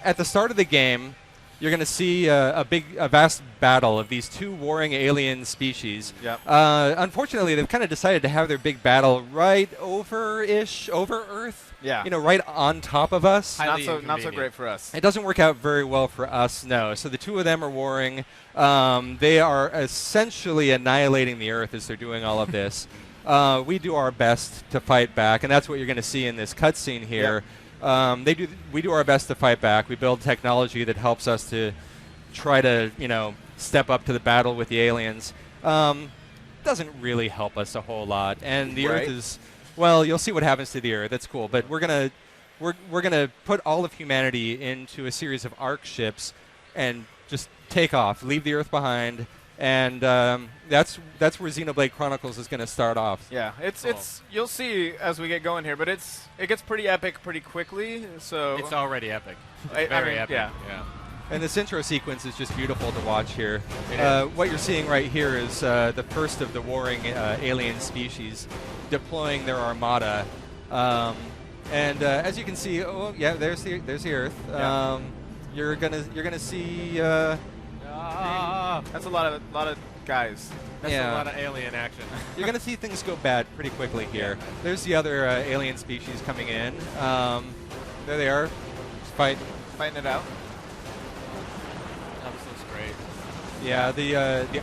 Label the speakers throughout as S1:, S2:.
S1: at the start of the game, you're going to see a vast battle of these two warring alien species.
S2: Yep.
S1: Unfortunately, they've kind of decided to have their big battle right over Earth.
S2: Yeah.
S1: You know, right on top of us.
S2: Not so great for us.
S1: It doesn't work out very well for us, no. So the two of them are warring. They are essentially annihilating the Earth as they're doing all of this. We do our best to fight back, and that's what you're going to see in this cutscene here.
S2: Yep.
S1: We do our best to fight back. We build technology that helps us to try to, step up to the battle with the aliens. Doesn't really help us a whole lot. And the Earth is, well, you'll see what happens to the Earth. That's cool. But we're gonna put all of humanity into a series of arc ships and just take off, leave the Earth behind. And that's where Xenoblade Chronicles is going to start off.
S2: Yeah, it's you'll see as we get going here, but it gets pretty epic pretty quickly. So
S3: it's already epic. Very epic.
S2: Yeah.
S1: And this intro sequence is just beautiful to watch here. What you're seeing right here is the first of the warring alien species deploying their armada. And as you can see, oh yeah, there's the Earth.
S2: Yeah.
S1: You're gonna see.
S2: That's a lot of guys.
S3: That's a lot of alien action.
S1: You're going to see things go bad pretty quickly here. There's the other alien species coming in. There they are, fighting
S2: it out.
S3: That looks great.
S1: Yeah, the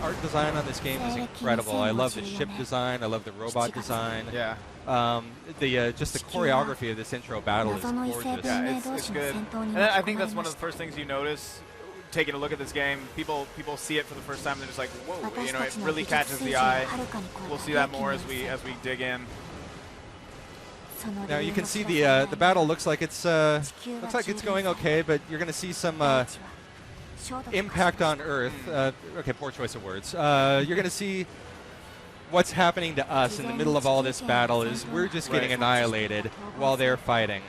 S1: art design on this game is incredible. I love the ship design. I love the robot design.
S2: Yeah.
S1: Just the choreography of this intro battle is gorgeous.
S2: Yeah, it's good. And I think that's one of the first things you notice. Taking a look at this game, people see it for the first time. They're just like, whoa! It really catches the eye. We'll see that more as we dig in.
S1: Now you can see the battle looks like it's going okay, but you're going to see some impact on Earth. Okay, poor choice of words. You're going to see what's happening to us in the middle of all this battle is we're just getting annihilated while they're fighting.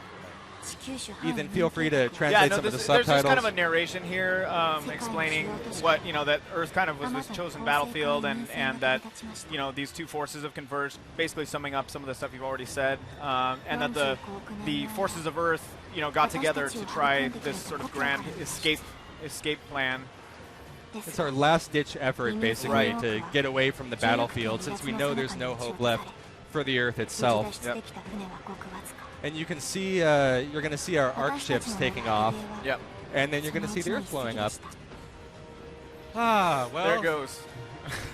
S1: Ethan, feel free to translate some of the subtitles.
S2: There's just kind of a narration here explaining what, that Earth kind of was this chosen battlefield and that, these two forces have converged, basically summing up some of the stuff you've already said, and that the forces of Earth, got together to try this sort of grand escape plan.
S1: It's our last-ditch effort, basically, to get away from the battlefield, since we know there's no hope left for the Earth itself.
S2: Yep.
S1: And you can see, you're going to see our arc ships taking off.
S2: Yep.
S1: And then you're going to see the Earth blowing up.
S3: Well.
S2: There it goes.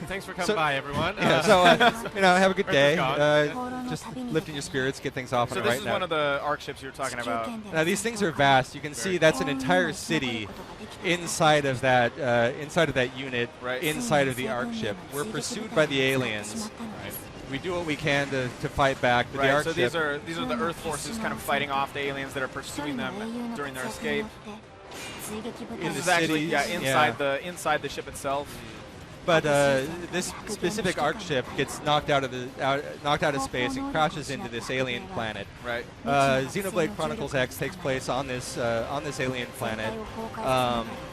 S3: Thanks for coming by, everyone.
S1: Yeah, have a good day. Just lifting your spirits, get things off on the right now.
S2: So this is one of the arc ships you were talking about.
S1: Now these things are vast. You can see that's an entire city inside of that unit, inside of the arc ship. We're pursued by the aliens.
S3: Right.
S1: We do what we can to fight back. But the arc
S2: so
S1: ship,
S2: these are the Earth forces kind of fighting off the aliens that are pursuing them during their escape.
S1: in the
S2: is
S1: city.
S2: actually inside the ship itself.
S1: But this specific arc ship gets knocked out of space and crashes into this alien planet.
S2: Right.
S1: Xenoblade Chronicles X takes place on this alien planet.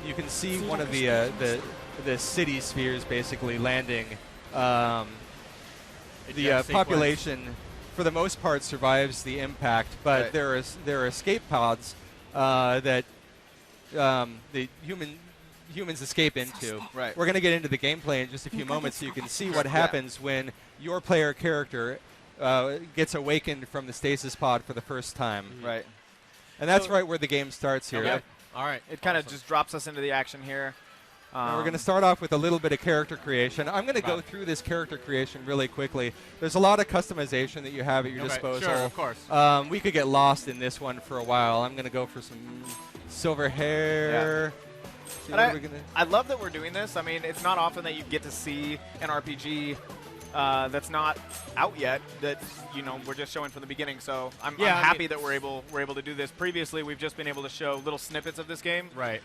S1: You can see one of the city spheres basically landing. The population, for the most part, survives the impact, but there are escape pods that the humans escape into.
S2: Right.
S1: We're going to get into the gameplay in just a few moments so you can see what happens when your player character gets awakened from the stasis pod for the first time.
S2: Right.
S1: And that's right where the game starts here.
S2: Okay. All right. It kind of just drops us into the action here.
S1: We're going to start off with a little bit of character creation. I'm going to go through this character creation really quickly. There's a lot of customization that you have at your disposal.
S3: Sure, of course.
S1: We could get lost in this one for a while. I'm going to go for some silver hair.
S2: Yeah. I love that we're doing this. I mean, it's not often that you get to see an RPG that's not out yet. That we're just showing from the beginning. So I'm happy that we're able to do this. Previously, we've just been able to show little snippets of this game.
S3: Right.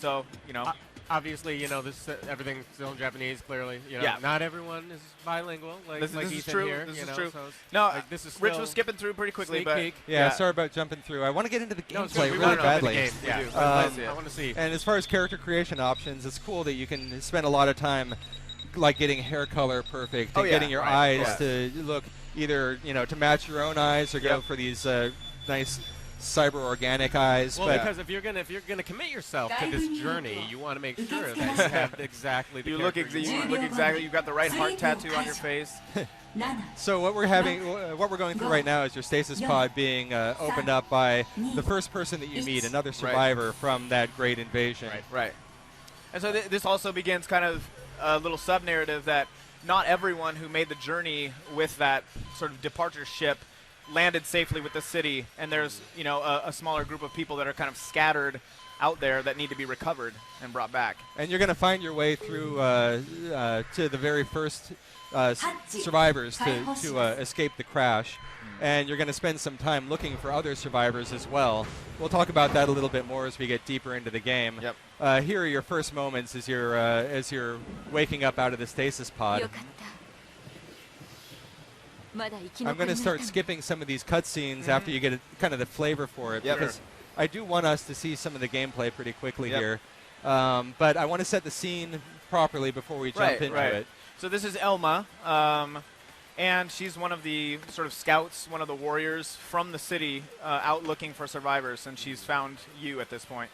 S2: So
S3: obviously, this everything's still in Japanese. Clearly,
S2: yeah.
S3: Not everyone is bilingual.
S2: This
S3: Ethan
S2: is true.
S3: Here,
S2: this is true.
S3: So
S2: no,
S3: this is
S2: Rich was skipping through pretty quickly, but
S1: sorry about jumping through. I want to get into the gameplay
S3: we
S1: really badly.
S3: I want to see.
S1: And as far as character creation options, it's cool that you can spend a lot of time, like getting hair color perfect, and getting your eyes to look either to match your own eyes or go for these nice cyber organic eyes.
S3: Well,
S1: but
S3: because if you're gonna commit yourself to this journey, you want to make sure that you have exactly the
S2: You look
S3: character you want.
S2: exactly. You've got the right heart tattoo on your face.
S1: So what we're going through right now is your stasis pod being opened up by the first person that you meet, another survivor from that great invasion.
S2: Right. And so this also begins kind of a little sub-narrative that not everyone who made the journey with that sort of departure ship landed safely with the city, and there's a smaller group of people that are kind of scattered out there that need to be recovered and brought back.
S1: And you're going to find your way through to the very first survivors to escape the crash. And you're going to spend some time looking for other survivors as well. We'll talk about that a little bit more as we get deeper into the game.
S2: Yep.
S1: Here are your first moments as you're waking up out of the stasis pod. I'm going to start skipping some of these cutscenes after you get kind of the flavor for it, because I do want us to see some of the gameplay pretty quickly here. But I want to set the scene properly before we jump into it.
S2: So this is Elma. And she's one of the sort of scouts, one of the warriors from the city out looking for survivors, and she's found you at this point.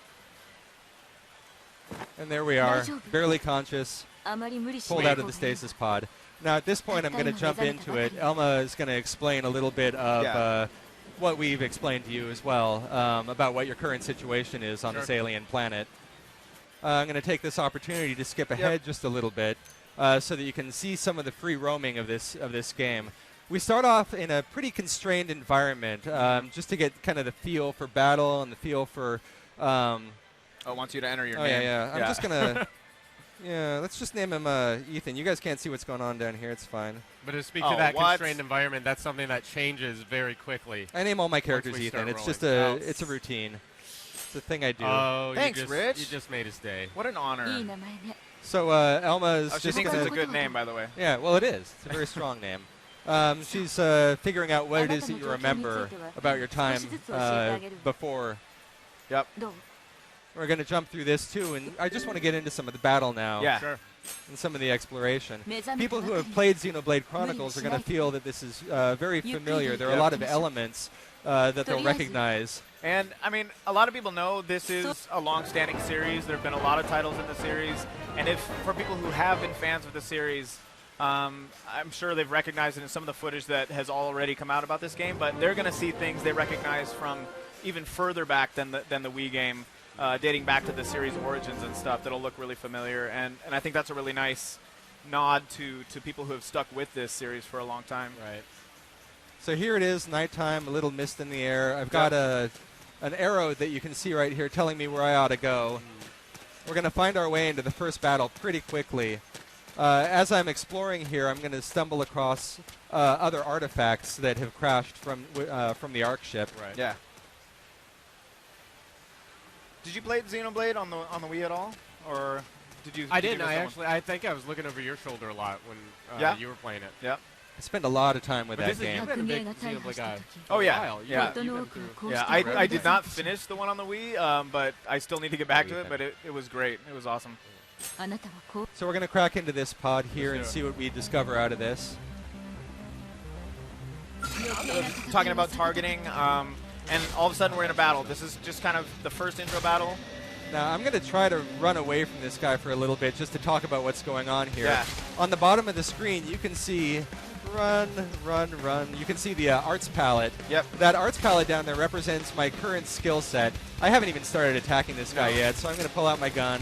S1: And there we are, barely conscious, pulled out of the stasis pod. Now at this point I'm going to jump into it. Elma is going to explain a little bit of what we've explained to you as well, about what your current situation is on this alien planet. I'm going to take this opportunity to skip ahead just a little bit. So that you can see some of the free roaming of this game. We start off in a pretty constrained environment, just to get kind of the feel for battle and the feel for.
S2: Wants you to enter your name.
S1: Yeah. I'm just gonna. Let's just name him Ethan. You guys can't see what's going on down here. It's fine.
S3: But to speak to that constrained environment, that's something that changes very quickly.
S1: I name all my characters Ethan. It's just it's a routine. It's a thing I do.
S3: Oh,
S2: thanks, Rich.
S3: You just made his day.
S2: What an honor.
S1: So Elma is
S2: she thinks it's a good name, by the way.
S1: Yeah, well, it is. It's a very strong name. She's figuring out what it is that you remember about your time before.
S2: Yep.
S1: We're going to jump through this, too, and I just want to get into some of the battle now.
S2: Yeah. Sure.
S1: And some of the exploration. People who have played Xenoblade Chronicles are going to feel that this is very familiar. There are a lot of elements that they'll recognize.
S2: And, I mean, a lot of people know this is a long-standing series. There have been a lot of titles in the series. And for people who have been fans of the series, I'm sure they've recognized it in some of the footage that has already come out about this game. But they're going to see things they recognize from even further back than the Wii game, dating back to the series origins and stuff that'll look really familiar. And I think that's a really nice nod to people who have stuck with this series for a long time.
S3: Right.
S1: So here it is, nighttime, a little mist in the air. I've got an arrow that you can see right here telling me where I ought to go. We're going to find our way into the first battle pretty quickly. As I'm exploring here, I'm going to stumble across other artifacts that have crashed from the Ark ship.
S3: Right.
S2: Yeah. Did you play Xenoblade on the Wii at all, or did you?
S3: I didn't. I think I was looking over your shoulder a lot when you were playing it.
S2: Yeah.
S1: I spent a lot of time with that game.
S3: You've been a big Xenoblade guy.
S2: Oh yeah,
S3: You've been through
S2: I did not finish the one on the Wii, but I still need to get back to it. But it was great. It was awesome.
S1: So we're going to crack into this pod here and see what we discover out of this.
S2: Talking about targeting, and all of a sudden we're in a battle. This is just kind of the first intro battle.
S1: Now, I'm going to try to run away from this guy for a little bit just to talk about what's going on here.
S2: Yeah.
S1: On the bottom of the screen, you can see run. You can see the arts palette.
S2: Yep.
S1: That arts palette down there represents my current skill set. I haven't even started attacking this guy yet, so I'm going to pull out my gun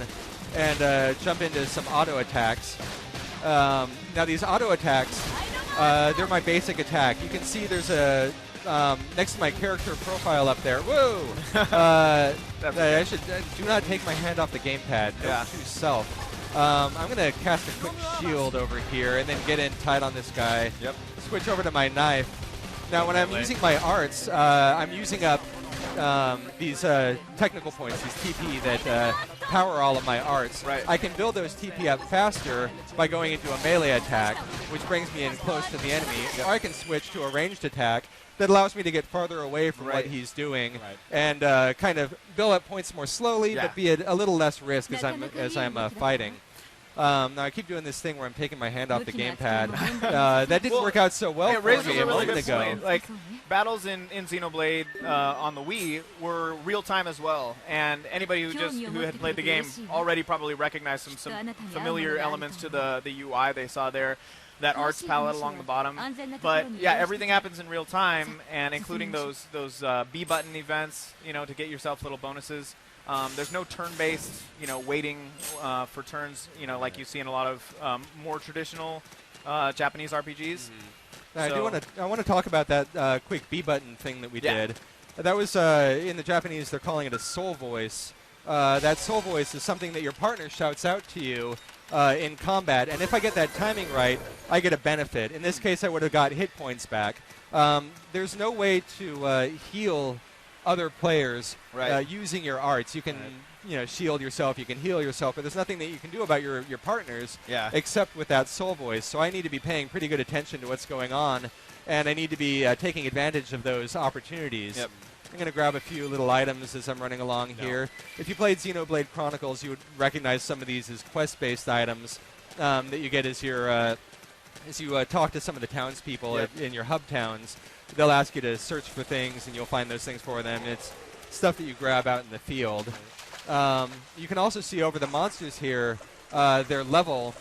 S1: and jump into some auto attacks. Now, these auto attacks, they're my basic attack. You can see there's a... next to my character profile up there. Whoa! I should do not take my hand off the gamepad. Note to self. I'm going to cast a quick shield over here and then get in tight on this guy.
S2: Yep.
S1: Switch over to my knife. Now, when I'm using my arts, I'm using up these technical points, these TP that power all of my arts.
S2: Right.
S1: I can build those TP up faster by going into a melee attack, which brings me in close to the enemy. Or I can switch to a ranged attack that allows me to get farther away from what he's doing and kind of build up points more slowly, but be at a little less risk as I'm fighting. Now I keep doing this thing where I'm taking my hand off the gamepad. That didn't work out so well
S2: It
S1: for
S2: raises
S1: me
S2: a
S1: a
S2: really
S1: moment
S2: good
S1: ago.
S2: point. Like, battles in Xenoblade on the Wii were real time as well, and anybody who had played the game already probably recognized some familiar elements to the UI they saw there. That arts palette along the bottom, but yeah, everything happens in real time, and including those B button events, to get yourself little bonuses. There's no turn-based, waiting for turns, like you see in a lot of more traditional Japanese RPGs.
S1: I want to talk about that quick B button thing that we did. That was in the Japanese, they're calling it a soul voice. That soul voice is something that your partner shouts out to you in combat, and if I get that timing right, I get a benefit. In this case, I would have got hit points back. There's no way to heal other players using your arts. You can shield yourself, you can heal yourself, but there's nothing that you can do about your partners except with that soul voice. So I need to be paying pretty good attention to what's going on, and I need to be taking advantage of those opportunities.
S2: Yep.
S1: I'm going to grab a few little items as I'm running along here. If you played Xenoblade Chronicles, you would recognize some of these as quest-based items that you get as you talk to some of the townspeople in your hub towns. They'll ask you to search for things, and you'll find those things for them. It's stuff that you grab out in the field. You can also see over the monsters here their level.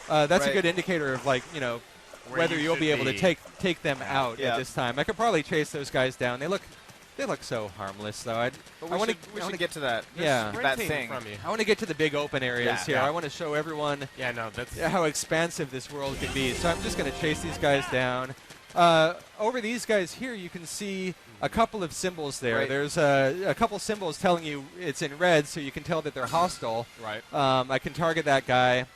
S1: That's a good indicator of, whether you'll be able to take them out at this time. I could probably chase those guys down. They look so harmless, though.
S2: We should get to that. That thing.
S1: I want to get to the big open areas here. I want to show everyone how expansive this world can be. So I'm just going to chase these guys down. Over these guys here, you can see a couple of symbols there. There's a couple symbols telling you it's in red, so you can tell that they're hostile. I can target that guy.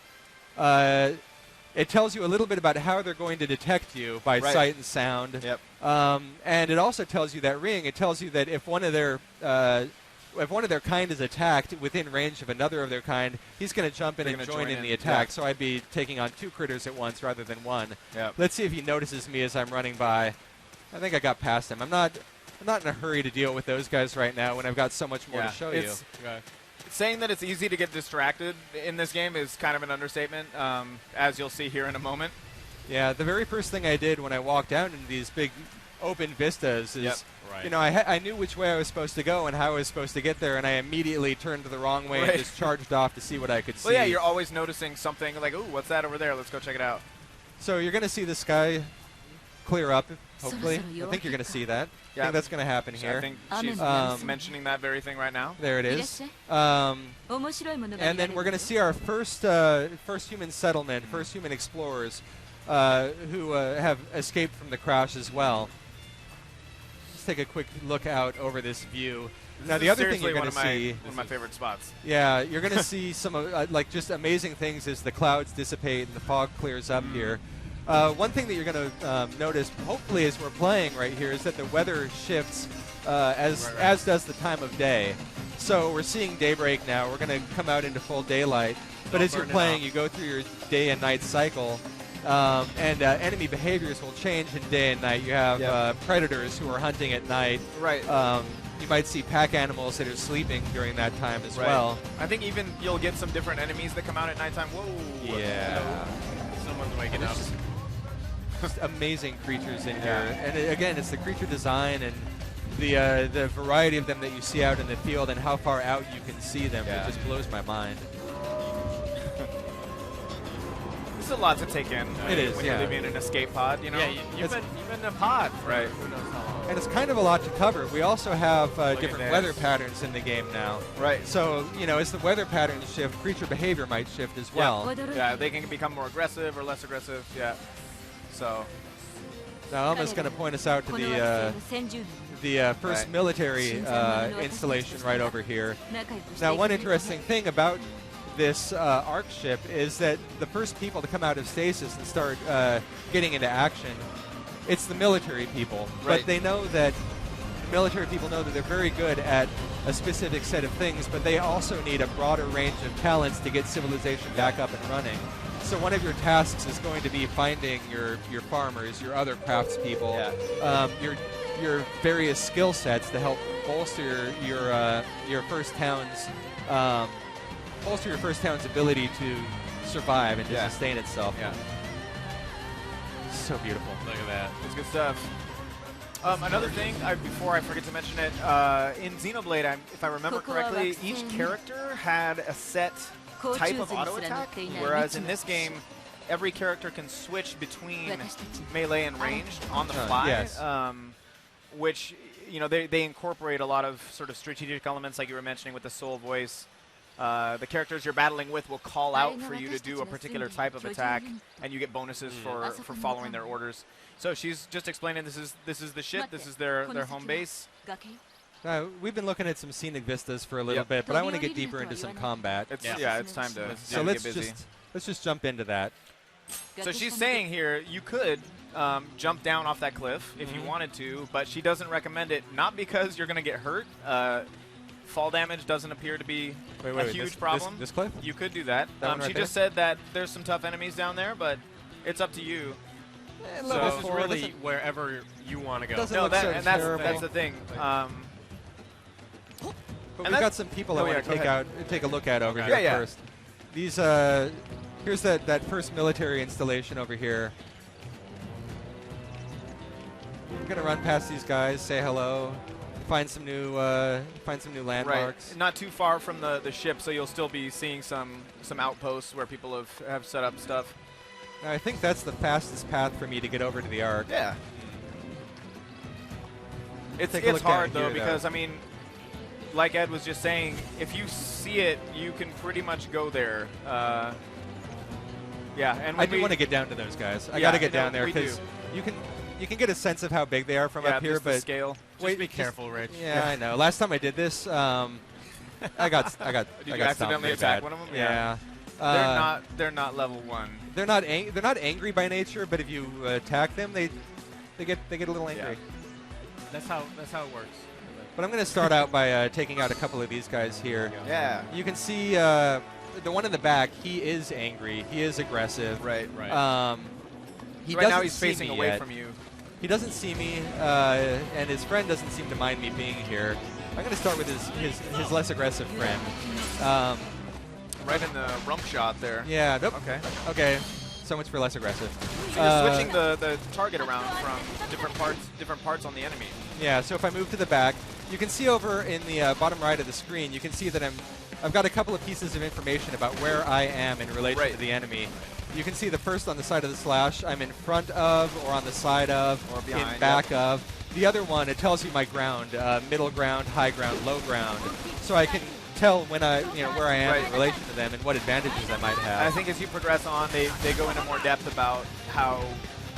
S1: It tells you a little bit about how they're going to detect you by sight and sound. And it also tells you that ring. It tells you that if one of their kind is attacked within range of another of their kind, he's going to jump in and join in the attack. So I'd be taking on 2 critters at once rather than 1. Let's see if he notices me as I'm running by. I think I got past him. I'm not in a hurry to deal with those guys right now when I've got so much more to show you.
S2: Saying that it's easy to get distracted in this game is kind of an understatement, as you'll see here in a moment.
S1: Yeah, the very first thing I did when I walked out into these big open vistas is, I knew which way I was supposed to go and how I was supposed to get there, and I immediately turned the wrong way and just charged off to see what I could see.
S2: Well, yeah, you're always noticing something like, ooh, what's that over there? Let's go check it out.
S1: So you're going to see the sky clear up, hopefully. I think you're going to see that. I think that's going to happen here.
S2: I think she's mentioning that very thing right now.
S1: There it is. And then we're going to see our first human settlement, first human explorers who have escaped from the crash as well. Let's take a quick look out over this view. Now, the other thing you're going to see...
S2: one of my favorite spots.
S1: Yeah, you're going to see some just amazing things as the clouds dissipate and the fog clears up here. One thing that you're going to notice, hopefully, as we're playing right here, is that the weather shifts as does the time of day. So we're seeing daybreak now. We're going to come out into full daylight. But as you're playing, you go through your day and night cycle, and enemy behaviors will change in day and night. You have predators who are hunting at night. You might see pack animals that are sleeping during that time as well.
S2: I think even you'll get some different enemies that come out at nighttime. Whoa!
S3: Yeah. Someone's waking up.
S1: Just amazing creatures in here, and again, it's the creature design and the variety of them that you see out in the field and how far out you can see them. It just blows my mind.
S2: This is a lot to take in.
S1: It is,
S2: when you're living in an escape pod. You know, you've been in a pod, right? Who knows how long?
S1: And it's kind of a lot to cover. We also have different weather patterns in the game now. So, as the weather patterns shift, creature behavior might shift as well.
S2: Yeah, they can become more aggressive or less aggressive. So
S1: now Alma's going to point us out to the first military installation right over here. Now, one interesting thing about this ARC ship is that the first people to come out of stasis and start getting into action, it's the military people. But they know that the military people know that they're very good at a specific set of things, but they also need a broader range of talents to get civilization back up and running. So one of your tasks is going to be finding your farmers, your other craftspeople, your various skill sets to help bolster your first town's ability to survive and to sustain itself.
S2: Yeah.
S1: So beautiful.
S3: Look at that.
S2: It's good stuff. Another thing, before I forget to mention it, in Xenoblade, if I remember correctly, each character had a set type of auto attack, whereas in this game, every character can switch between melee and ranged on the fly,
S1: yes.
S2: which they incorporate a lot of sort of strategic elements, like you were mentioning with the soul voice. The characters you're battling with will call out for you to do a particular type of attack, and you get bonuses for following their orders. So she's just explaining this is the ship, this is their home base.
S1: We've been looking at some scenic vistas for a little bit, but I want to get deeper into some combat.
S2: It's time to
S1: so
S2: get busy.
S1: let's just jump into that.
S2: So she's saying here you could jump down off that cliff if you wanted to, but she doesn't recommend it, not because you're going to get hurt. Fall damage doesn't appear to be a huge problem.
S1: This cliff?
S2: You could do that.
S1: Right
S2: she just said that there's some tough enemies down there, but it's up to you.
S3: So this is really wherever you want to go.
S2: No, that's the thing.
S1: But we've got some people I want to take a look at over here first. These here's that first military installation over here. I'm gonna run past these guys, say hello, find some new landmarks.
S2: Right. Not too far from the ship, so you'll still be seeing some outposts where people have set up stuff.
S1: Now, I think that's the fastest path for me to get over to the Ark.
S2: Yeah. It's hard though because I mean, like Ed was just saying, if you see it, you can pretty much go there. And
S1: I do want to get down to those guys. I got to get down there because you can get a sense of how big they are from up here, but
S2: scale.
S3: Just be careful, Rich.
S1: Yeah, I know. Last time I did this, I got
S2: Did you accidentally attack one of them?
S1: Yeah.
S2: They're not level 1.
S1: They're not angry by nature, but if you attack them, they get a little angry.
S3: Yeah. That's how it works.
S1: But I'm going to start out by taking out a couple of these guys here.
S2: Yeah.
S1: You can see the one in the back. He is angry. He is aggressive.
S2: Right.
S3: Right.
S2: Right now he's facing away from you.
S1: He doesn't see me, and his friend doesn't seem to mind me being here. I'm going to start with his less aggressive friend.
S2: Right in the rump shot there.
S1: Yeah. Nope.
S2: Okay.
S1: So much for less aggressive.
S2: So you're switching the target around from different parts on the enemy.
S1: Yeah. So if I move to the back, you can see over in the bottom right of the screen, you can see that I've got a couple of pieces of information about where I am in relation to the enemy. You can see the first on the side of the slash, I'm in front of, or on the side of,
S2: or behind,
S1: in back of. The other one, it tells you my ground, middle ground, high ground, low ground. So I can tell when where I am in relation to them and what advantages I might have.
S2: I think as you progress on, they go into more depth about how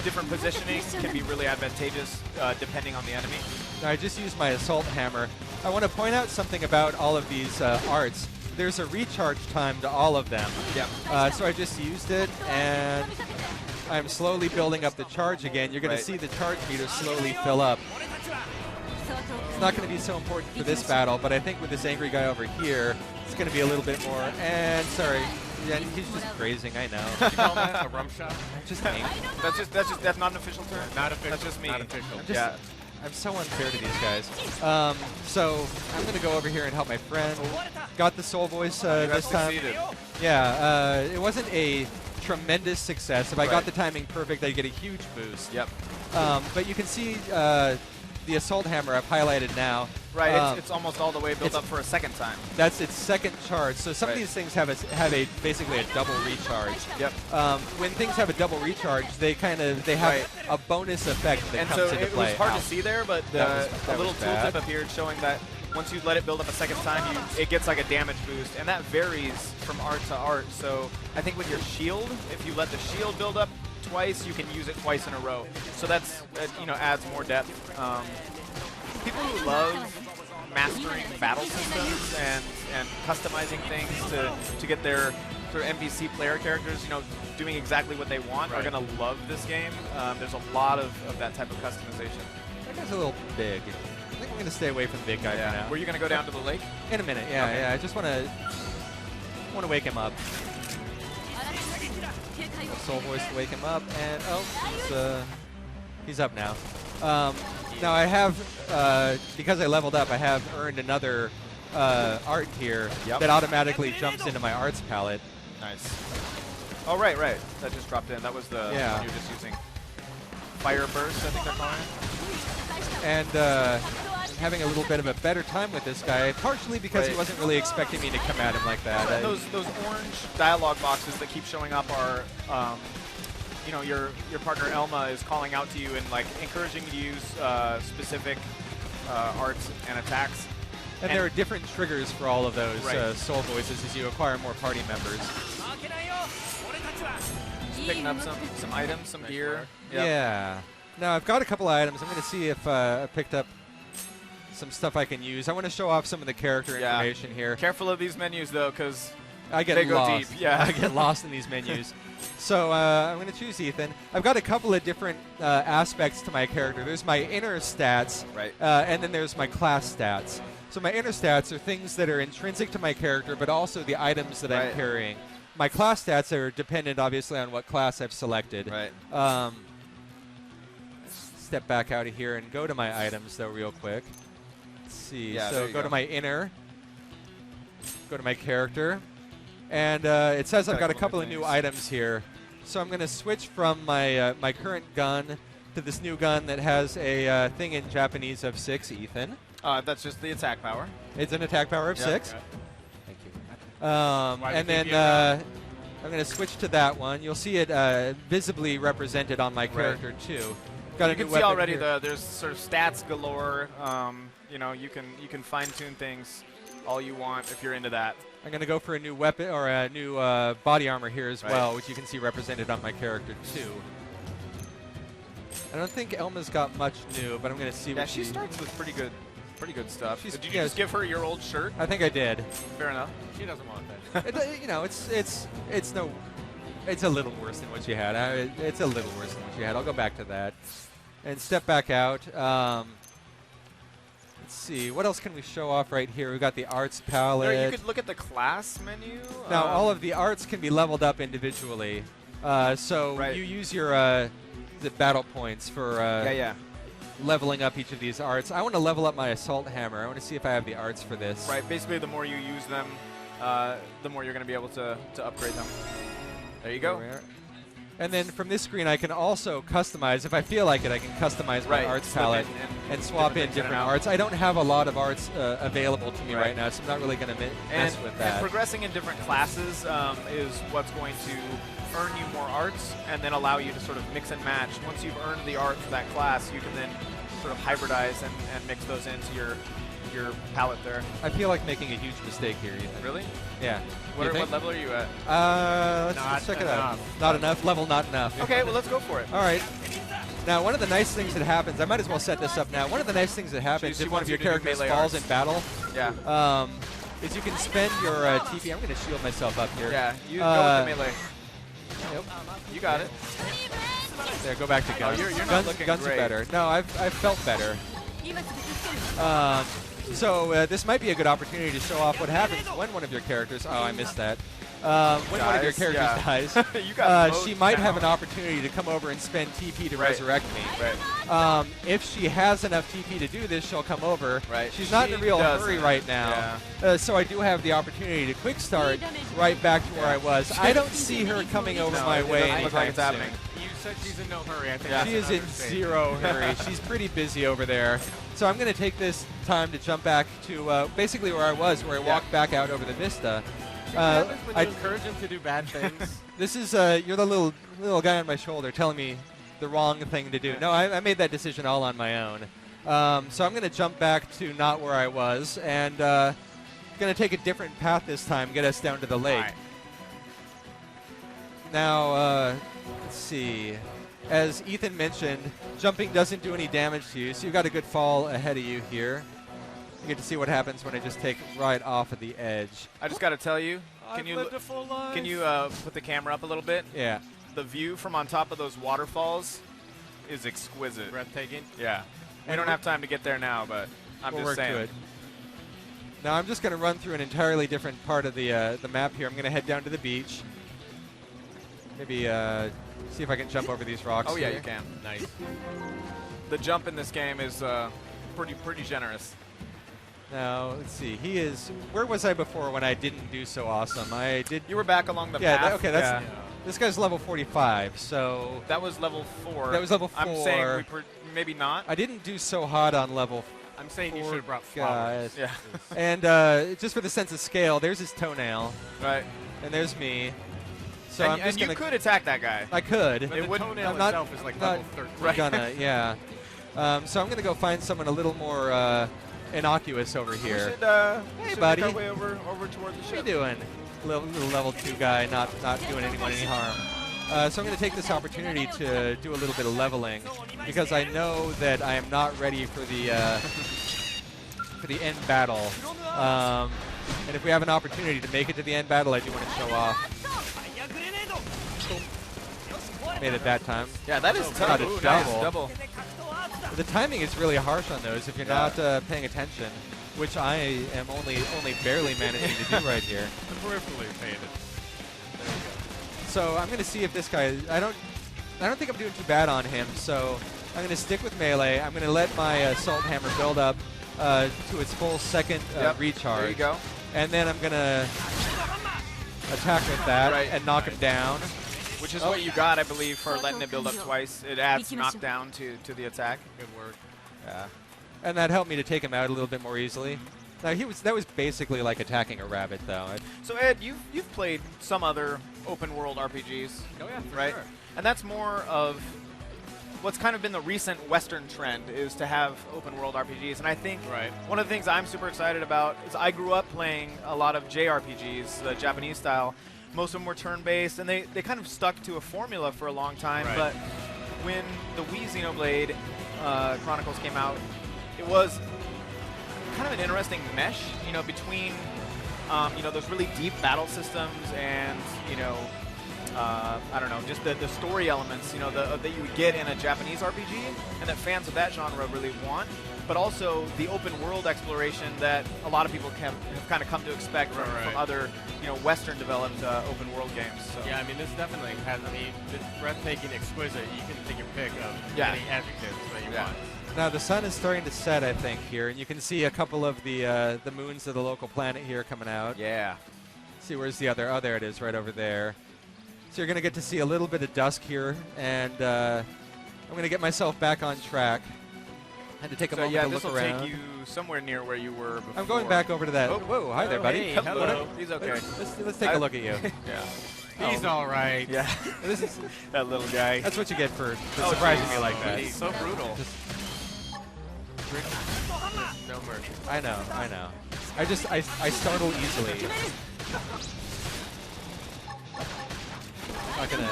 S2: different positioning can be really advantageous depending on the enemy.
S1: I just used my assault hammer. I want to point out something about all of these arts. There's a recharge time to all of them.
S2: Yep.
S1: So I just used it, and I'm slowly building up the charge again. You're going to see the charge meter slowly fill up. It's not going to be so important for this battle, but I think with this angry guy over here, it's going to be a little bit more. And sorry, yeah, he's just grazing. I know.
S3: Did you call that a rump shot?
S1: Just angry.
S2: That's not an official term.
S3: Not official.
S2: That's just me.
S3: Not official.
S1: I'm so unfair to these guys. So I'm going to go over here and help my friend. Got the soul voice this time. Yeah, it wasn't a tremendous success. If I got the timing perfect, I'd get a huge boost.
S2: Yep.
S1: But you can see the assault hammer I've highlighted now.
S2: Right, it's almost all the way built up for a second time.
S1: That's its second charge. So some of these things have basically a double recharge.
S2: Yep.
S1: When things have a double recharge, they have a bonus effect that comes into play.
S2: It was hard to see there, but a little tooltip appeared showing that once you let it build up a second time, it gets like a damage boost, and that varies from art to art. So I think with your shield, if you let the shield build up twice, you can use it twice in a row. So that's adds more depth. People who love mastering battle systems and customizing things to get their sort of NPC player characters, doing exactly what they want, are going to love this game. There's a lot of that type of customization.
S1: That guy's a little big. I think I'm going to stay away from the big guy for now.
S2: Were you going to go down to the lake?
S1: In a minute, yeah. I just want to wake him up. Soul voice to wake him up, and he's up now. Now I have, because I leveled up, I have earned another art here that automatically jumps into my arts palette.
S2: Nice. Oh, right. That just dropped in. That was the
S1: Yeah.
S2: one you were just using. Fire burst, I think they're calling it.
S1: And having a little bit of a better time with this guy, partially because he wasn't really expecting me to come at him like that.
S2: And those orange dialogue boxes that keep showing up are, you know, your partner Elma is calling out to you and like encouraging you to use specific arts and attacks.
S1: And there are different triggers for all of those
S2: Right.
S1: soul voices as you acquire more party members.
S2: Just picking up some items, some gear. Yep.
S1: Yeah. Now I've got a couple of items. I'm going to see if I picked up some stuff I can use. I want to show off some of the character information here.
S2: Careful of these menus though, because
S1: I get
S2: they go
S1: lost.
S2: deep. Yeah.
S1: I get lost in these menus. So I'm going to choose Ethan. I've got a couple of different aspects to my character. There's my inner stats,
S2: Right.
S1: And then there's my class stats. So my inner stats are things that are intrinsic to my character, but also the items that I'm
S2: Right.
S1: carrying. My class stats are dependent, obviously, on what class I've selected.
S2: Right.
S1: Step back out of here and go to my items, though, real quick. Let's see.
S2: Yeah,
S1: so
S2: there you
S1: go
S2: go.
S1: to my inner. Go to my character. And it says I've got a couple of new items here. So I'm going to switch from my my current gun to this new gun that has a thing in Japanese of 6, Ethan.
S2: That's just the attack power.
S1: It's an attack power of
S2: Yep.
S1: 6.
S3: Okay.
S1: Thank you.
S3: Why
S1: And
S3: they
S1: then
S3: keep you around?
S1: I'm going to switch to that one. You'll see it visibly represented on my character too. Got
S2: You
S1: a new
S2: can see
S1: weapon
S2: already
S1: here.
S2: there's sort of stats galore. You know, you can fine tune things all you want if you're into that.
S1: I'm going to go for a new weapon or a new body armor here as
S2: Right.
S1: well, which you can see represented on my character too. I don't think Elma's got much new, but I'm going to see
S2: Yeah,
S1: what
S2: she starts with pretty good stuff.
S1: She's-
S2: Did you
S1: yeah,
S2: just give her your old shirt?
S1: I think I did.
S2: Fair enough.
S3: She doesn't want that.
S1: You know, it's a little worse than what she had. It's a little worse than what she had. I'll go back to that and step back out. Let's see, what else can we show off right here? We've got the arts palette.
S2: There, you could look at the class menu.
S1: Now, all of the arts can be leveled up individually. So
S2: Right.
S1: you use your the battle points for
S2: yeah.
S1: leveling up each of these arts. I want to level up my assault hammer. I want to see if I have the arts for this.
S2: Right. Basically, the more you use them, the more you're going to be able to upgrade them. There you
S1: There
S2: go.
S1: we are. And then from this screen, I can also customize. If I feel like it, I can customize my
S2: Right.
S1: arts
S2: Slip
S1: palette
S2: in
S1: and swap in
S2: things in and
S1: different
S2: out.
S1: arts. I don't have a lot of arts available to me
S2: Right.
S1: right now, so I'm not really going to mess
S2: And,
S1: with
S2: and
S1: that.
S2: progressing in different classes is what's going to earn you more arts and then allow you to sort of mix and match. Once you've earned the art for that class, you can then sort of hybridize and mix those into your palette there.
S1: I feel like making a huge mistake here, Ethan.
S2: Really?
S1: Yeah.
S2: What
S1: You think?
S2: level are you at?
S1: Let's check it out. Not enough. Level not enough.
S2: Okay, well, let's go for it.
S1: All right. Now, one of the nice things that happens, I might as well set this up now. One of the nice things that happens
S2: She
S1: if one
S2: wants
S1: of
S2: you
S1: your
S2: to do
S1: characters
S2: melee
S1: falls
S2: arts.
S1: in battle
S2: Yeah.
S1: is you can spend your TP. I'm going to shield myself up here.
S2: Yeah, you go with the melee.
S1: Yep.
S2: You got it.
S1: There, go back to guns.
S2: you're not
S1: guns
S2: looking
S1: guns
S2: great.
S1: are better. No, I've felt better. So this might be a good opportunity to show off what happens when one of your characters. Oh, I missed that. When one of your
S2: Dies,
S1: characters
S2: yeah.
S1: dies,
S2: You got
S1: she
S2: mowed
S1: might
S2: down.
S1: have an opportunity to come over and spend TP to
S2: Right.
S1: resurrect me.
S2: Right.
S1: If she has enough TP to do this, she'll come over.
S2: Right.
S1: She's not in a
S2: She
S1: real
S2: doesn't.
S1: hurry right now. So I do have the opportunity to quick start right back to where I was. I don't see her coming over
S2: No,
S1: my
S2: it
S1: way
S2: doesn't look like
S1: anytime
S2: it's
S1: soon.
S2: happening.
S3: You said she's in no hurry. I think
S2: Yeah.
S3: that's
S1: She is
S3: an
S1: in
S3: understatement.
S1: zero hurry. She's pretty busy over there. So I'm going to take this time to jump back to basically where I was, where I walked back out over the vista.
S3: See what happens when
S1: I-
S3: you encourage him to do bad things?
S1: This is you're the little guy on my shoulder telling me the wrong thing to do. No, I made that decision all on my own. So I'm going to jump back to not where I was and going to take a different path this time, get us down to the lake.
S3: Right.
S1: Now, let's see. As Ethan mentioned, jumping doesn't do any damage to you, so you've got a good fall ahead of you here. You get to see what happens when I just take right off of the edge.
S2: I just got to tell you,
S3: I've lived a full life.
S2: can you put the camera up a little bit?
S1: Yeah.
S2: The view from on top of those waterfalls is exquisite.
S3: breathtaking.
S2: Yeah. We don't have time to get there now, but I'm
S1: We'll
S2: just
S1: work
S2: saying.
S1: to it. Now I'm just going to run through an entirely different part of the map here. I'm going to head down to the beach. Maybe see if I can jump over these rocks.
S2: Oh yeah,
S1: here.
S2: you can.
S3: Nice.
S2: The jump in this game is pretty generous.
S1: Now let's see. He is. Where was I before when I didn't do so awesome? I did.
S2: You were back along the
S1: Yeah,
S2: path.
S1: okay, that's- This guy's level 45, so
S2: That was level 4.
S1: That was level
S2: I'm saying
S1: 4.
S2: maybe not.
S1: I didn't do so hot on level.
S3: I'm saying you
S1: Poor
S3: should have brought
S1: guys.
S3: flowers.
S2: Yeah.
S1: And just for the sense of scale, there's his toenail,
S2: Right.
S1: and there's me. So
S2: And,
S1: I'm just
S2: you
S1: gonna.
S2: could attack that guy.
S1: I could.
S3: But
S2: It
S3: the
S2: wouldn't-
S3: toenail
S1: I'm not-
S3: itself is like
S1: not
S3: level 13.
S2: Right.
S1: Gonna, yeah. So I'm gonna go find someone a little more innocuous over
S2: We
S1: here.
S2: should,
S1: Hey,
S2: should
S1: buddy.
S2: make our way over towards the
S1: What are you
S2: ship.
S1: doing? Little level 2 guy, not doing anyone any harm. So I'm going to take this opportunity to do a little bit of leveling because I know that I am not ready for the end battle. And if we have an opportunity to make it to the end battle, I do want to show off. Made it that time.
S2: Yeah, that is tough.
S1: Got a
S2: Ooh, nice.
S1: double.
S2: Double.
S1: The timing is really harsh on those if you're
S2: Yeah.
S1: not paying attention, which I am only barely managing to do right here.
S3: Peripherally painted. There you go.
S1: So I'm going to see if this guy. I don't think I'm doing too bad on him. So I'm going to stick with melee. I'm going to let my assault hammer build up to its full second recharge.
S2: There you go.
S1: And then I'm going to attack with that
S2: Right.
S1: and knock him down.
S2: Which is what you got, I believe, for letting it build up twice. It adds knockdown to the attack.
S3: Good work.
S1: Yeah. And that helped me to take him out a little bit more easily. Now that was basically like attacking a rabbit, though.
S2: So Ed, you've played some other open world RPGs,
S3: Oh yeah, for
S2: right?
S3: sure.
S2: And that's more of what's kind of been the recent Western trend is to have open world RPGs. And I think
S3: Right.
S2: one of the things I'm super excited about is I grew up playing a lot of JRPGs, the Japanese style. Most of them were turn-based, and they kind of stuck to a formula for a long time.
S3: Right.
S2: But when the Wii Xenoblade Chronicles came out, it was kind of an interesting mesh, between, those really deep battle systems and, I don't know, just the story elements, that you would get in a Japanese RPG, and that fans of that genre really want, but also the open world exploration that a lot of people have kind of come to expect from other, Western developed open world games. So.
S3: Yeah, I mean, this definitely has, it's breathtaking, exquisite. You can take your pick of
S2: Yeah.
S3: any adjectives that you want.
S1: Now the sun is starting to set, I think, here, and you can see a couple of the moons of the local planet here coming out.
S2: Yeah.
S1: See, where's the other? Oh, there it is, right over there. So you're going to get to see a little bit of dusk here, and I'm going to get myself back on track. I had to take a moment to
S2: this
S1: look
S2: will
S1: around.
S2: take you somewhere near where you were before.
S1: I'm going back over to that.
S2: Oh.
S1: Whoa, hi there, buddy.
S3: hey,
S2: Hello. He's okay.
S1: Let's take a look at you.
S2: Yeah.
S3: He's all right.
S2: Yeah.
S1: This is
S2: That little guy.
S1: that's what you get for
S2: Oh,
S1: surprising
S2: geez.
S1: me like that.
S2: He's so brutal.
S1: Just,
S3: No mercy.
S1: I know. I startle easily. I'm not gonna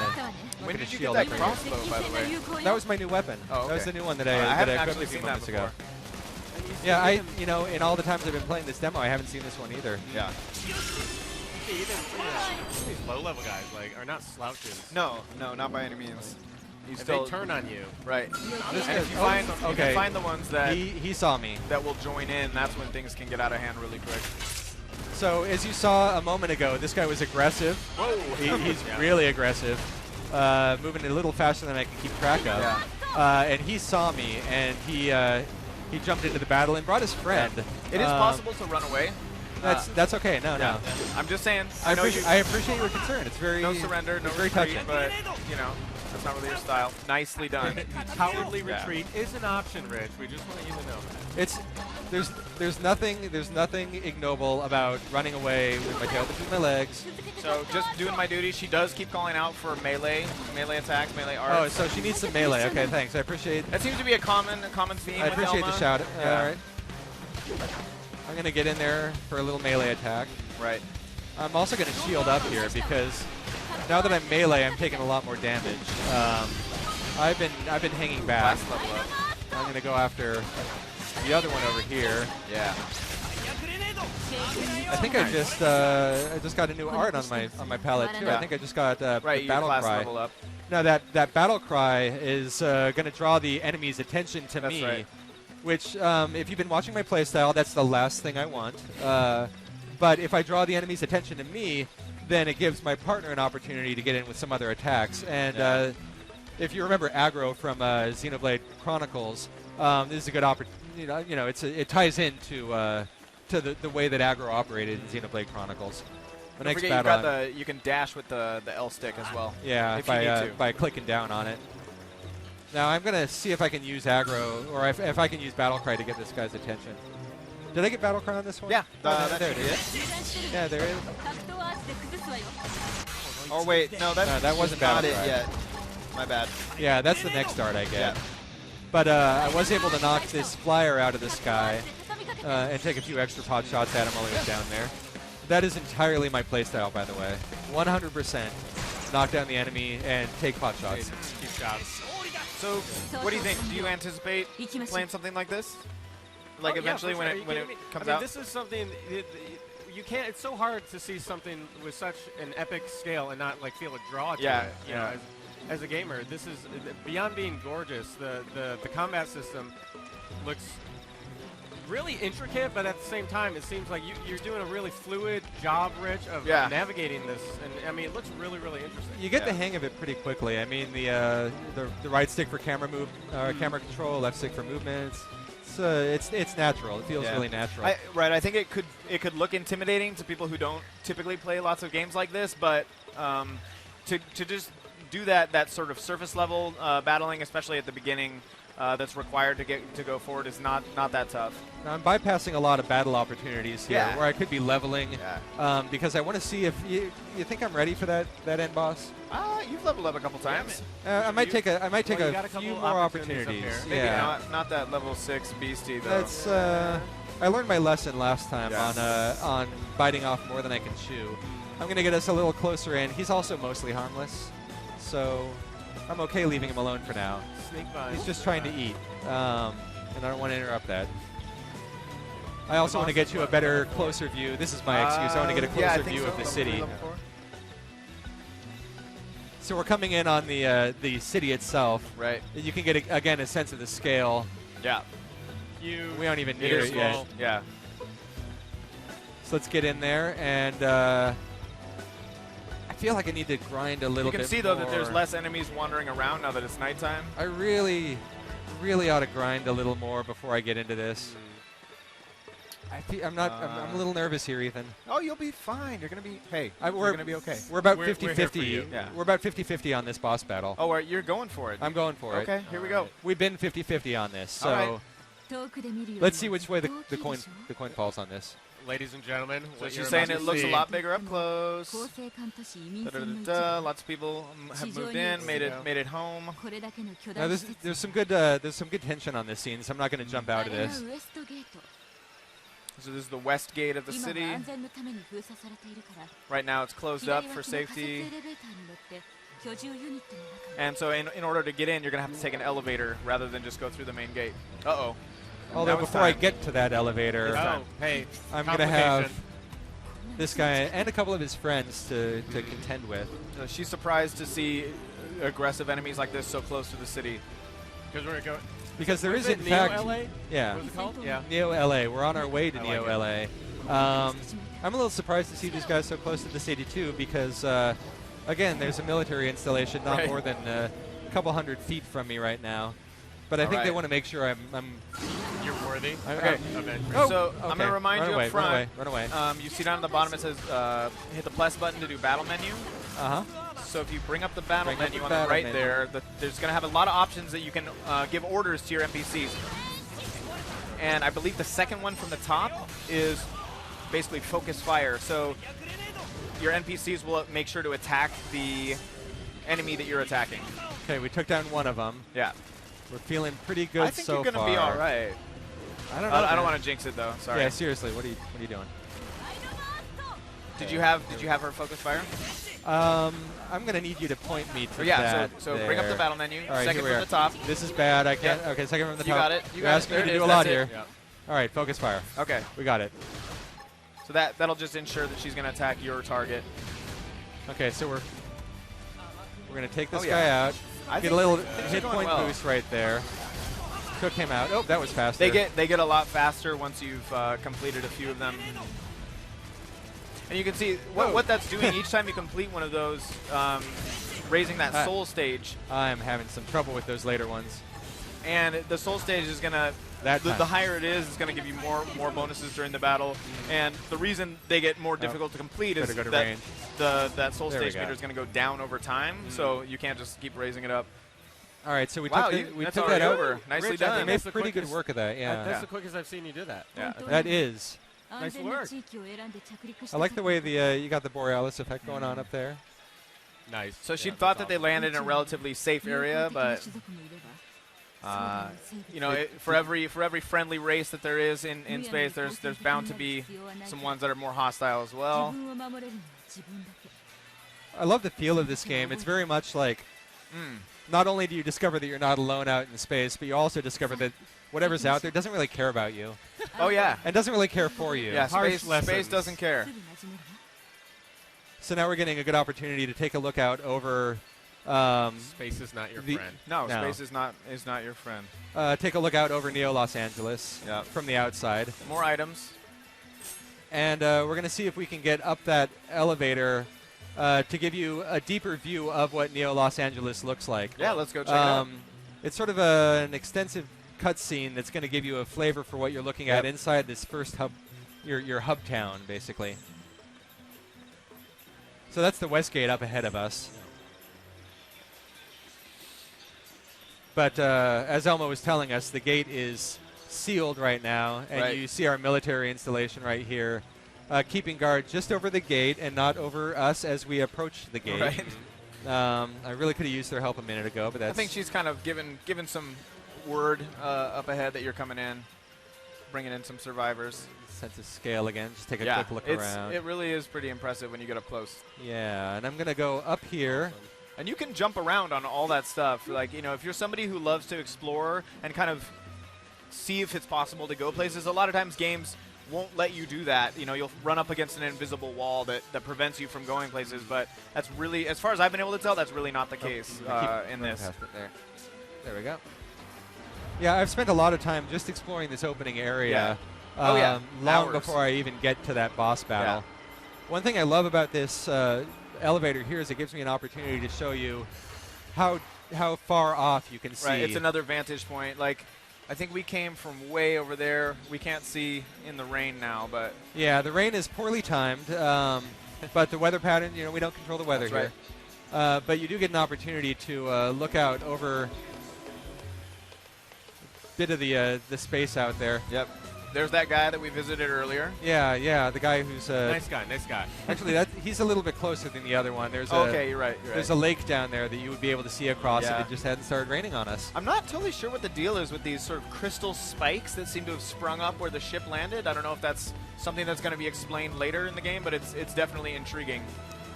S2: When did you get
S1: shield
S2: that
S1: up right
S2: crossbow, by the way?
S1: here. That was my new weapon.
S2: Oh,
S1: That was
S2: okay.
S1: the new one that
S2: I
S1: I
S2: haven't
S1: equipped
S2: actually
S1: a few
S2: seen that
S1: moments ago.
S2: before.
S1: Yeah, in all the times I've been playing this demo, I haven't seen this one either.
S2: Yeah.
S3: Even these low-level guys are not slouches.
S2: No, not by any means. You
S3: If
S2: still
S3: they turn on you,
S2: right.
S1: This
S2: And
S1: guy-
S2: if you find,
S1: okay.
S2: the ones that
S1: He saw me.
S2: that will join in, that's when things can get out of hand really quick.
S1: So as you saw a moment ago, this guy was aggressive.
S2: Whoa.
S1: He's
S3: Yeah.
S1: really aggressive, moving a little faster than I can keep track of.
S2: Yeah.
S1: And he saw me, and he jumped into the battle and brought his friend.
S2: It is possible to run away.
S1: That's okay. No.
S2: I'm just saying.
S1: I
S2: know you.
S1: appreciate your concern. It's very
S2: No surrender, no
S1: it's very
S2: retreat,
S1: touching.
S2: but that's not really your style. Nicely done.
S3: cowardly
S2: Yeah.
S3: retreat is an option, Rich. We just want you to know that.
S1: It's there's nothing ignoble about running away with my tail between my legs.
S2: So just doing my duty. She does keep calling out for melee attacks, melee art.
S1: Oh, so she needs some melee. Okay, thanks. I appreciate.
S2: That seems to be a common theme.
S1: I
S2: with
S1: appreciate the
S2: Elma.
S1: shout.
S2: Yeah.
S1: All right. I'm gonna get in there for a little melee attack.
S2: Right.
S1: I'm also gonna shield up here because now that I'm melee, I'm taking a lot more damage. I've been hanging back.
S2: Last level up.
S1: I'm gonna go after the other one over here.
S2: Yeah.
S1: I think I just got a new art on my palette too.
S2: Yeah.
S1: I think I just got
S2: Right.
S1: the
S2: You
S1: battle
S2: class
S1: cry.
S2: level up.
S1: Now that battle cry is gonna draw the enemy's attention to
S2: That's
S1: me.
S2: right.
S1: Which, if you've been watching my playstyle, that's the last thing I want. But if I draw the enemy's attention to me, then it gives my partner an opportunity to get in with some other attacks. And if you remember aggro from Xenoblade Chronicles, this is a good opportunity. It ties into to the way that aggro operated in Xenoblade Chronicles. The
S2: Don't
S1: next
S2: forget
S1: battle.
S2: you can dash with the L stick as well.
S1: Yeah,
S2: if you need to.
S1: by clicking down on it. Now I'm gonna see if I can use aggro, or if I can use battle cry to get this guy's attention. Did I get battle cry on this one?
S2: Yeah,
S1: there it is. Yeah, there it is.
S2: Oh wait, no,
S1: that wasn't
S2: not
S1: battle
S2: it
S1: cry.
S2: yet. My bad.
S1: Yeah, that's the next start I get.
S2: Yeah.
S1: But I was able to knock this flyer out of the sky and take a few extra pot shots at him while he was down there. That is entirely my playstyle, by the way. 100%. Knock down the enemy and take pot shots.
S3: Keep shots.
S2: So, what do you think? Do you anticipate playing something like this? Like eventually when it comes out?
S3: This is something you can't. It's so hard to see something with such an epic scale and not like feel a draw to it. You know, as a gamer, this is beyond being gorgeous. The combat system looks really intricate, but at the same time, it seems like you're doing a really fluid job, Rich, of navigating this. And I mean, it looks really, really interesting.
S1: You get the hang of it pretty quickly. I mean, the right stick for camera camera control, left stick for movements. It's natural. It feels really natural.
S2: I think it could look intimidating to people who don't typically play lots of games like this, but to just do that sort of surface level battling, especially at the beginning, that's required to go forward is not that tough.
S1: Now, I'm bypassing a lot of battle opportunities here where I could be leveling because I want to see if you think I'm ready for that end boss.
S2: You've leveled up a couple times.
S1: I might take a
S3: a
S1: few
S3: couple
S1: more
S3: opportunities
S1: opportunities.
S3: up
S2: Maybe not that level 6 beastie though.
S1: That's I learned my lesson last time on biting off more than I can chew. I'm gonna get us a little closer in. He's also mostly harmless, so I'm okay leaving him alone for now.
S3: Sneak by.
S1: He's just trying to eat, and I don't want to interrupt that. I also want to get you a better, closer view. This is my excuse. I want to get a closer view of the city. So we're coming in on the city itself.
S2: Right.
S1: You can get again a sense of the scale.
S2: Yeah.
S1: We aren't even near it yet.
S2: Yeah.
S1: So let's get in there, and I feel like I need to grind a little bit.
S2: You can see though that there's less enemies wandering around now that it's nighttime.
S1: I really ought to grind a little more before I get into this. I'm a little nervous here, Ethan.
S2: Oh, you'll be fine. You're gonna be. Hey,
S1: we're
S2: going to be okay.
S1: We're about
S3: We're here
S1: 50-50.
S3: for you.
S1: We're about 50-50 on this boss battle.
S2: Oh, you're going for it.
S1: I'm going for it.
S2: Okay, here we go.
S1: We've been 50-50 on this, so
S2: All
S1: let's see which way the coin falls on this.
S3: Ladies and gentlemen,
S2: So
S3: what
S2: she's
S3: you're
S2: saying
S3: about
S2: it
S3: to
S2: looks a
S3: see-
S2: lot bigger up close. Lots of people have moved in, made it home.
S1: Now there's some good tension on this scene, so I'm not going to jump out of this.
S2: So this is the west gate of the city. Right now it's closed up for safety. And so in order to get in, you're going to have to take an elevator rather than just go through the main gate. Uh-oh.
S1: Although
S2: Now it's
S1: before I
S2: time.
S1: get to that elevator,
S3: Oh, hey,
S1: I'm going to have this guy and a couple of his friends to contend with.
S2: She's surprised to see aggressive enemies like this so close to the city.
S3: because we're going.
S1: Because there is,
S3: it
S1: in
S3: Neo
S1: fact,
S3: LA?
S1: yeah,
S3: What was it called? Yeah.
S1: Neo LA. We're on our way to
S3: I
S1: Neo
S3: like
S1: LA. I'm a little surprised to see these guys so close to the city too, because again, there's a military installation not more than a couple hundred feet from me right now. But I think they want to make sure I'm
S3: You're worthy.
S1: Okay.
S3: Of entry.
S1: Oh,
S2: So I'm going to remind you up front.
S1: Run away.
S2: You see down at the bottom it says hit the plus button to do battle menu.
S1: Uh-huh.
S2: So if you bring up the battle
S1: Bring up
S2: menu
S1: the
S2: on the
S1: battle
S2: right
S1: menu.
S2: there, there's going to have a lot of options that you can give orders to your NPCs. And I believe the second one from the top is basically focus fire. So your NPCs will make sure to attack the enemy that you're attacking.
S1: Okay, we took down one of them.
S2: Yeah.
S1: We're feeling pretty good
S2: I think
S1: so
S2: you're
S1: far.
S2: going to be all right.
S1: I don't know.
S2: I don't
S1: man.
S2: want to jinx it though. Sorry.
S1: Yeah, seriously, what are you doing?
S2: Did you have her focus fire?
S1: I'm gonna need you to point me to that.
S2: So bring up the
S1: there.
S2: battle menu.
S1: All right,
S2: Second
S1: here we
S2: from
S1: are.
S2: the top.
S1: This is bad. I can't. Okay, second from the
S2: You
S1: top.
S2: got it. You
S1: You're
S2: got it.
S1: asking
S2: There
S1: me
S2: it
S1: to do
S2: is.
S1: a lot
S2: That's it.
S1: here.
S3: Yeah.
S1: All right, focus fire.
S2: Okay.
S1: We got it.
S2: So that'll just ensure that she's going to attack your target.
S1: Okay, so we're gonna take this
S2: Oh,
S1: guy
S2: yeah.
S1: out.
S2: I
S1: Get
S2: think
S1: a little
S2: things are
S1: hit
S2: going
S1: point
S2: well.
S1: boost right there. Took him out. Oh, that was faster.
S2: They get a lot faster once you've completed a few of them. And you can see what that's doing each time you complete one of those, raising that soul stage.
S1: I'm having some trouble with those later ones.
S2: and the soul stage is gonna. The higher it is, it's going to give you more bonuses during the battle, and the reason they get more difficult to complete is that soul stage meter is going to go down over time, so you can't just keep raising it up.
S1: All right, so we
S2: took
S1: that
S2: over. Nicely
S3: Rich,
S2: done.
S1: We made pretty good work of that. Yeah,
S3: that's the quickest I've seen you do that.
S2: Yeah,
S1: that is.
S3: Nice work.
S1: I like the way you got the Borealis effect going on up there.
S3: Nice.
S2: So she thought that they landed in a relatively safe area, but you know, for every friendly race that there is in space, there's bound to be some ones that are more hostile as well.
S1: I love the feel of this game. It's very much like not only do you discover that you're not alone out in space, but you also discover that whatever's out there doesn't really care about you.
S2: Oh yeah,
S1: and doesn't really care for you.
S2: Yeah, space doesn't care.
S1: So now we're getting a good opportunity to take a look out over.
S3: Space is not your friend.
S2: No, space is not your friend.
S1: Take a look out over Neo Los Angeles from the outside.
S2: More items.
S1: And we're going to see if we can get up that elevator to give you a deeper view of what Neo Los Angeles looks like.
S2: Yeah, let's go check it out.
S1: It's sort of an extensive cutscene that's going to give you a flavor for what you're looking at inside this first hub, your hub town, basically. So that's the West Gate up ahead of us. But as Elmo was telling us, the gate is sealed right now, and you see our military installation right here, keeping guard just over the gate and not over us as we approach the gate.
S2: Right.
S1: I really could have used their help a minute ago, but that's...
S2: I think she's kind of given some word up ahead that you're coming in, bringing in some survivors.
S1: Sense of scale again. Just take a quick look around.
S2: It really is pretty impressive when you get up close.
S1: Yeah, and I'm going to go up here.
S2: And you can jump around on all that stuff. Like, you know, if you're somebody who loves to explore and kind of see if it's possible to go places, a lot of times games won't let you do that. You know, you'll run up against an invisible wall that prevents you from going places. But that's really, as far as I've been able to tell, that's really not the case in this.
S1: There we go. Yeah, I've spent a lot of time just exploring this opening area.
S2: Yeah.
S1: Long before I even get to that boss battle. Yeah. One thing I love about this elevator here is it gives me an opportunity to show you how far off you can see.
S2: Right, it's another vantage point. Like, I think we came from way over there. We can't see in the rain now, but...
S1: Yeah, the rain is poorly timed, but the weather pattern, you know, we don't control the weather here. Right. But you do get an opportunity to look out over a bit of the space out there.
S2: Yep. There's that guy that we visited earlier.
S1: Yeah, the guy who's
S3: nice guy.
S1: Actually, he's a little bit closer than the other one. There's
S2: okay, you're right.
S1: There's a lake down there that you would be able to see across if it just hadn't started raining on us.
S2: I'm not totally sure what the deal is with these sort of crystal spikes that seem to have sprung up where the ship landed. I don't know if that's something that's going to be explained later in the game, but it's definitely intriguing.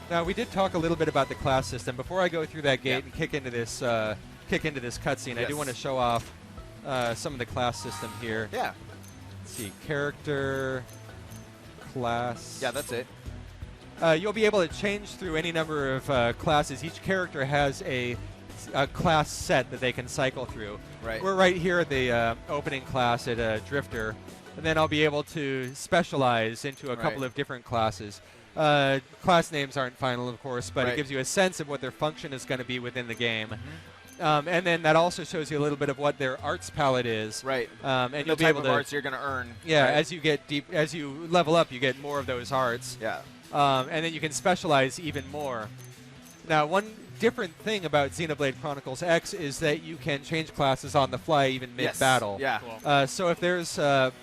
S1: Now, we did talk a little bit about the class system. Before I go through that gate and kick into this cutscene, I do want to show off some of the class system here.
S2: Yeah.
S1: Let's see, character, class.
S2: Yeah, that's it.
S1: You'll be able to change through any number of classes. Each character has a class set that they can cycle through.
S2: Right.
S1: We're right here at the opening class at Drifter, and then I'll be able to specialize into a couple of different classes. Class names aren't final, of course, but it gives you a sense of what their function is going to be within the game. And then that also shows you a little bit of what their arts palette is.
S2: Right.
S1: And
S2: the
S1: you'll be
S2: type
S1: able
S2: of
S1: to
S2: arts you're going to earn.
S1: Yeah,
S2: right?
S1: as you level up, you get more of those arts.
S2: Yeah.
S1: And then you can specialize even more. Now, one different thing about Xenoblade Chronicles X is that you can change classes on the fly even mid-battle.
S2: Yeah.
S1: Cool. So if there's an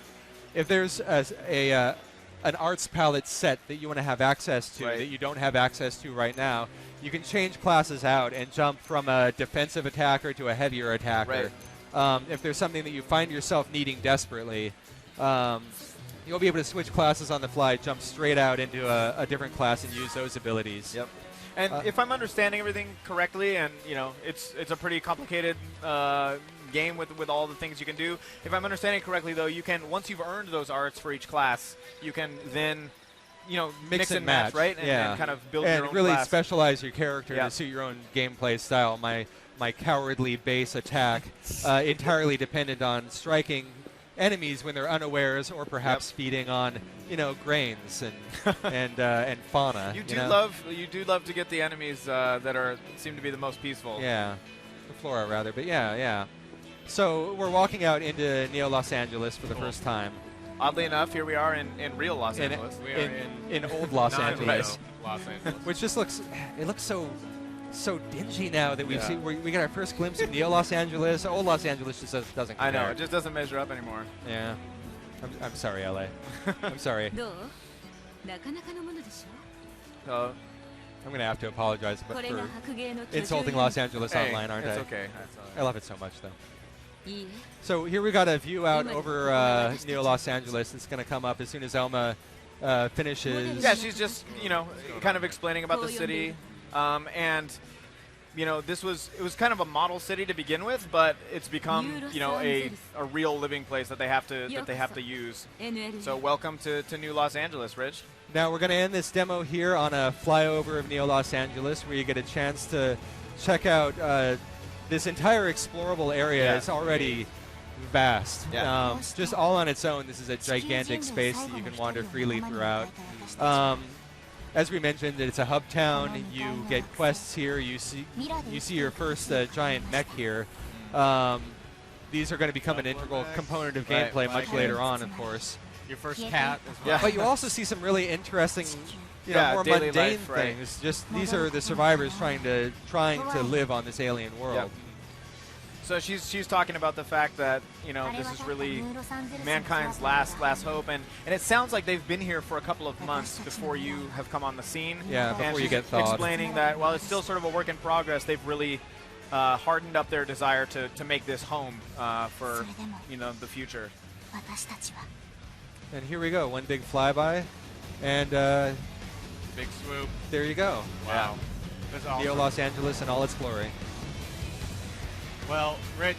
S1: arts palette set that you want to have access to that you don't have access to right now, you can change classes out and jump from a defensive attacker to a heavier attacker.
S2: Right.
S1: If there's something that you find yourself needing desperately, you'll be able to switch classes on the fly, jump straight out into a different class and use those abilities.
S2: Yep. And if I'm understanding everything correctly, and you know, it's a pretty complicated game with all the things you can do. If I'm understanding correctly, though, you can, once you've earned those arts for each class, you can then, you know, mix and match, right? And kind of build your own
S1: really
S2: class.
S1: Specialize your character to suit your own gameplay style. My cowardly base attack entirely dependent on striking enemies when they're unawares, or perhaps feeding on, you know, grains and fauna.
S2: You do love to get the enemies that seem to be the most peaceful.
S1: Yeah, the flora rather, but yeah. So we're walking out into Neo Los Angeles for the first time.
S2: Oddly enough, here we are in real Los
S1: In-
S2: Angeles.
S3: We are
S1: in old Los
S3: non-Rio
S1: Angeles,
S3: Los Angeles.
S1: which just looks so dingy now that
S2: Yeah.
S1: we got our first glimpse of Neo Los Angeles. Old Los Angeles just doesn't compare.
S2: I know, it just doesn't measure up anymore.
S1: Yeah. I'm sorry, LA. I'm sorry.
S4: どうなかなかのものでし
S2: So,
S1: I'm gonna have to apologize
S4: ょこれが
S1: for
S4: 白芸の居住
S1: insulting Los Angeles
S2: hey,
S1: online, aren't
S2: it's
S1: I?
S2: okay.
S1: I love it so much, though.
S4: いいえ
S1: So here we got a view out over Neo Los Angeles. It's going to come up as soon as Elma finishes.
S2: Yeah, she's just, kind of explaining about the city. And, it was kind of a model city to begin with, but it's become, a real living place that they have to use.
S4: NL
S2: So welcome to New Los Angeles, Rich.
S1: Now we're going to end this demo here on a flyover of Neo Los Angeles, where you get a chance to check out this entire explorable area.
S2: Yeah.
S1: It's already vast.
S2: Yeah.
S1: Just all on its own, this is a gigantic space that you can wander freely throughout. As we mentioned, it's a hub town. You get quests here. You see your first giant mech here. These are going to become an integral component of
S2: Right.
S1: gameplay much later on, of course.
S3: Your first cat as well.
S2: Yeah.
S1: But you also see some really interesting,
S2: Yeah,
S1: more
S2: daily
S1: mundane
S2: life, right.
S1: things. Just these are the survivors trying to live on this alien world.
S2: Yep. So she's talking about the fact that, this is really mankind's last hope, and it sounds like they've been here for a couple of months before you have come on the scene.
S1: Yeah,
S2: and
S1: before you
S2: she's
S1: get thawed.
S2: explaining that while it's still sort of a work in progress, they've really hardened up their desire to make this home for the future.
S4: 私たちは
S1: And here we go, one big flyby, and
S3: Big swoop.
S1: there you go.
S3: Wow. That's awesome.
S1: Neo Los Angeles in all its glory.
S3: Well, Rich,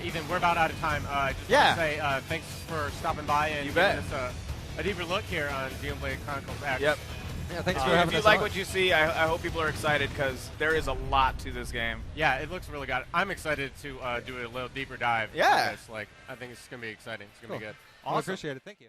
S3: Ethan, we're about out of time. I just
S2: Yeah.
S3: want to say thanks for stopping by and
S2: You
S3: giving
S2: bet.
S3: us a deeper look here on Xenoblade Chronicles X.
S2: Yep.
S1: Yeah, thanks for
S2: If
S1: having
S2: you
S1: us
S2: like
S1: on.
S2: what you see, I hope people are excited because there is a lot to this game.
S3: Yeah, it looks really good. I'm excited to do a little deeper dive.
S2: Yeah.
S3: On this. I think it's going to be exciting. It's going to be
S1: Cool.
S3: good.
S1: Well, I appreciate it. Thank you.